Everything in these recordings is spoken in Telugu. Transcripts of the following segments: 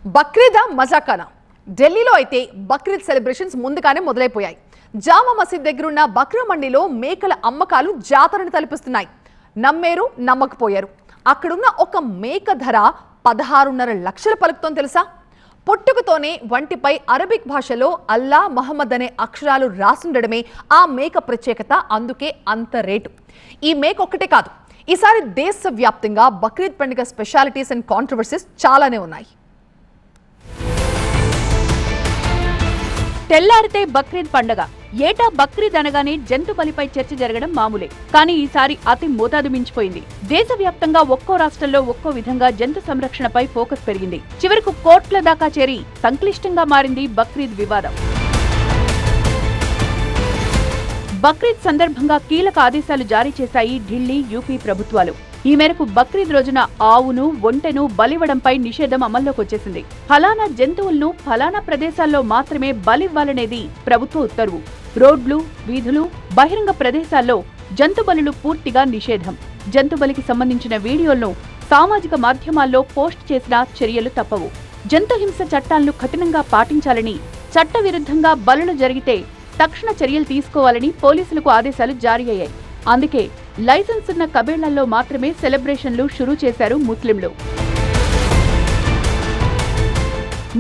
బక్రీద్ మజాకానా ఢిల్లీలో అయితే బక్రీద్ సెలబ్రేషన్స్ ముందుగానే మొదలైపోయాయి. జామా మసీద్ దగ్గరున్న బక్రా మండీలో మేకల అమ్మకాలు జాతరను తలపిస్తున్నాయి. నమ్మేరు నమ్మకపోయారు. అక్కడున్న ఒక మేక ధర 16.5 లక్షల పలుకుతోంది తెలుసా. పుట్టుకతోనే వంటిపై అరబిక్ భాషలో అల్లా మహమ్మద్ అనే అక్షరాలు రాసుండడమే ఆ మేక ప్రత్యేకత. అందుకే అంత రేటు. ఈ మేక ఒక్కటే కాదు, ఈసారి దేశవ్యాప్తంగా బక్రీద్ పండుగ స్పెషాలిటీస్ అండ్ కాంట్రవర్సీస్ చాలానే ఉన్నాయి. తెల్లారితే బక్రీద్ పండగ. ఏటా బక్రీద్ అనగానే జంతు బలిపై చర్చ జరగడం మామూలే. కానీ ఈసారి అతి మోతాదు మించిపోయింది. దేశవ్యాప్తంగా ఒక్కో రాష్ట్రంలో ఒక్కో విధంగా జంతు సంరక్షణపై ఫోకస్ పెరిగింది. చివరకు కోర్టుల దాకా చేరి సంక్లిష్టంగా మారింది బక్రీద్ వివాదం. బక్రీద్ సందర్భంగా కీలక ఆదేశాలు జారీ చేశాయి ఢిల్లీ, యూపీ ప్రభుత్వాలు. ఈ మేరకు బక్రీద్ రోజున ఆవును, ఒంటెను బలివ్వడంపై నిషేధం అమల్లోకి వచ్చేసింది. ఫలానా జంతువులను ఫలానా ప్రదేశాల్లో మాత్రమే బలివ్వాలనేది ప్రభుత్వ ఉత్తర్వు. రోడ్లు, వీధులు, బహిరంగ ప్రదేశాల్లో జంతు బలులు పూర్తిగా నిషేధం. జంతు బలికి సంబంధించిన వీడియోలను సామాజిక మాధ్యమాల్లో పోస్ట్ చేసినా చర్యలు తప్పవు. జంతు హింస చట్టాలను కఠినంగా పాటించాలని, చట్టవిరుద్ధంగా బలులు జరిగితే తక్షణ చర్యలు తీసుకోవాలని పోలీసులకు ఆదేశాలు జారీ అయ్యాయి. అందుకే లైసెన్స్ ఉన్న కబేళ్లలో మాత్రమే సెలబ్రేషన్లు షురూ చేశారు ముస్లింలు.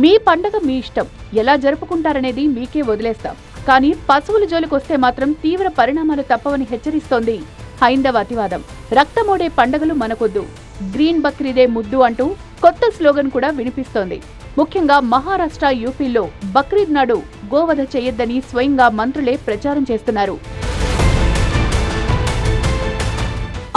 మీ పండగ మీ ఇష్టం, ఎలా జరుపుకుంటారనేది మీకే వదిలేస్తాం. కానీ పశువుల జోలికొస్తే మాత్రం తీవ్ర పరిణామాలు తప్పవని హెచ్చరిస్తోంది హైందవ అతివాదం. రక్తమోడే పండగలు మనకొద్దు, గ్రీన్ బక్రీదే ముద్దు అంటూ కొత్త స్లోగన్ కూడా వినిపిస్తోంది. ముఖ్యంగా మహారాష్ట్ర, యూపీల్లో బక్రీద్ నాడు గోవధ చేయొద్దని స్వయంగా మంత్రులే ప్రచారం చేస్తున్నారు.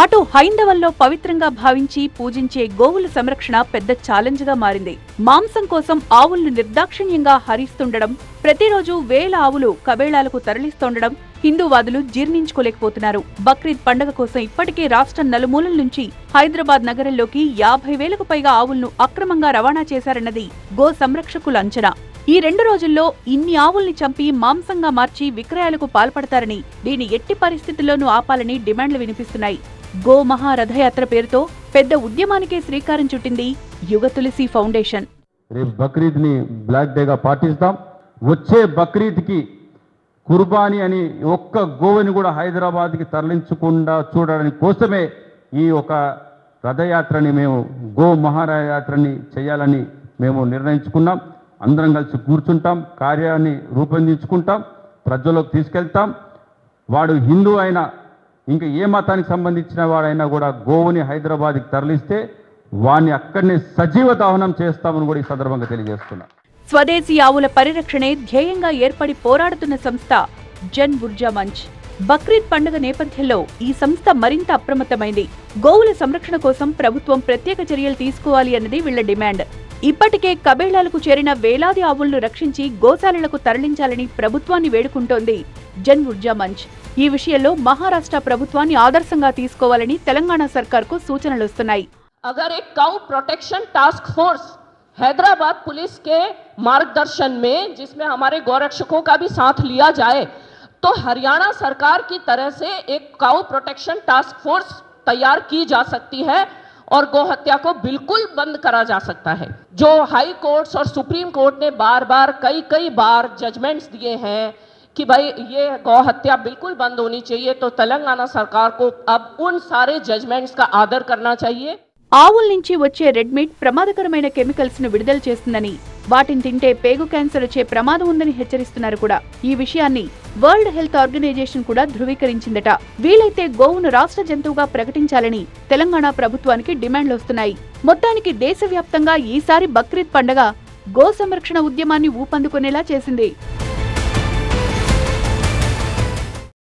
అటు హైందవుల్లో పవిత్రంగా భావించి పూజించే గోవుల సంరక్షణ పెద్ద ఛాలెంజ్ గా మారింది. మాంసం కోసం ఆవులను నిర్దాక్షిణ్యంగా హరిస్తుండడం, ప్రతిరోజు వేల ఆవులు కబేళాలకు తరలిస్తుండడం హిందూవాదులు జీర్ణించుకోలేకపోతున్నారు. బక్రీద్ పండగ కోసం ఇప్పటికే రాష్ట్రం నలుమూలల నుంచి హైదరాబాద్ నగరంలోకి 50,000కు పైగా ఆవులను అక్రమంగా రవాణా చేశారన్నది గో సంరక్షకుల అంచనా. ఈ 2 రోజుల్లో ఇన్ని ఆవుల్ని చంపి మాంసంగా మార్చి విక్రయాలకు పాల్పడతారని, దీని ఎట్టి పరిస్థితుల్లోనూ ఆపాలని డిమాండ్లు వినిపిస్తున్నాయి. గో మహారథయాత్ర పేరుతో పెద్ద ఉద్యమానికే శ్రీకారం చుట్టింది యుగ తులసి ఫౌండేషన్. రేపు బక్రీద్ ని బ్లాక్ డేగా పాటిస్తాం. వచ్చే బక్రీద్ కి కుర్బానీ అని ఒక్క గోవుని కూడా హైదరాబాద్కి తరలించకుండా చూడడానికి కోసమే ఈ ఒక రథయాత్రని, మేము గో మహారథయాత్రని చేయాలని మేము నిర్ణయించుకున్నాం. అందరం కలిసి కూర్చుంటాం, కార్యాన్ని రూపొందించుకుంటాం, ప్రజల్లోకి తీసుకెళ్తాం. వాడు హిందూ అయినా ఇంకా ఏ మతానికి సంబంధించిన వాడైనా కూడా గోవుని హైదరాబాద్కి తరలిస్తే వాడిని అక్కడనే సజీవ దహనం చేస్తామని కూడా ఈ సందర్భంగా తెలియజేస్తున్నా. స్వదేశీ ఆవుల పరిరక్షణే ధ్యేయంగా ఏర్పడి పోరాడుతున్న సంస్థ జన్ ఊర్జా మంచ్. బక్రీద్ పండుగ నేపథ్యంలో ఈ సంస్థ మరింత అప్రమత్తమైంది. గోవుల సంరక్షణ కోసం ప్రభుత్వం ప్రత్యేక చర్యలు తీసుకోవాలి అన్నది వీళ్ల డిమాండ్. ఇప్పటికే కబేళాలకు చేరిన వేలాది ఆవులను రక్షించి గోశాలలకు తరలించాలని ప్రభుత్వాన్ని వేడుకుంటోంది జన్ ఊర్జా మంచ్. ఈ విషయంలో మహారాష్ట్ర ప్రభుత్వాన్ని ఆదర్శంగా తీసుకోవాలని తెలంగాణ సర్కార్కు సూచనలు వస్తున్నాయి. अगर एक cow protection task force Hyderabad police के मार्गदर्शन में, जिसमें हमारे गौरक्षकों का भी साथ लिया जाए, तो हरियाणा सरकार की तरह से एक काउ प्रोटेक्शन टास्क फोर्स तैयार की जा सकती है और गोहत्या को बिल्कुल बंद करा जा सकता है. जो हाई कोर्ट्स और सुप्रीम कोर्ट ने बार बार कई बार जजमेंट्स दिए हैं कि भाई ये गौहत्या बिल्कुल बंद होनी चाहिए, तो तेलंगाना सरकार को अब उन सारे जजमेंट्स का आदर करना चाहिए. ఆవుల నుంచి వచ్చే రెడ్ మీట్ ప్రమాదకరమైన కెమికల్స్ ను విడుదల చేస్తుందని, వాటిని తింటే పేగు క్యాన్సర్ వచ్చే ప్రమాదం ఉందని హెచ్చరిస్తున్నారు కూడా. ఈ విషయాన్ని వరల్డ్ హెల్త్ ఆర్గనైజేషన్ కూడా ధృవీకరించిందట. వీలైతే గోవును రాష్ట్ర జంతువుగా ప్రకటించాలని తెలంగాణ ప్రభుత్వానికి డిమాండ్లు వస్తున్నాయి. మొత్తానికి దేశవ్యాప్తంగా ఈసారి బక్రీద్ పండగ గో సంరక్షణ ఉద్యమాన్ని ఊపందుకునేలా చేసింది.